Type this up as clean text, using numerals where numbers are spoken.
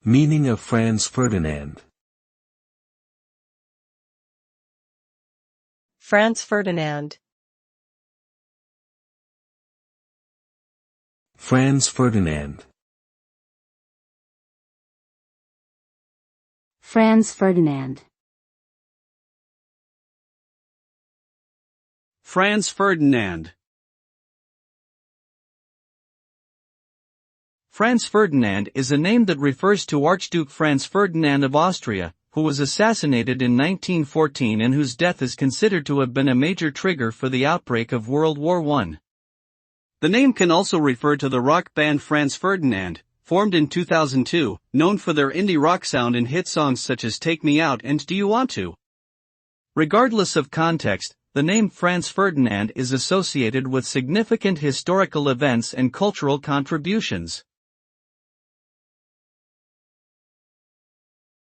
Meaning of Franz Ferdinand. Franz Ferdinand. Franz Ferdinand. Franz Ferdinand. Franz Ferdinand. Franz Ferdinand is a name that refers to Archduke Franz Ferdinand of Austria, who was assassinated in 1914 and whose death is considered to have been a major trigger for the outbreak of World War I. The name can also refer to the rock band Franz Ferdinand, formed in 2002, known for their indie rock sound and hit songs such as Take Me Out and Do You Want To? Regardless of context, the name Franz Ferdinand is associated with significant historical events and cultural contributions.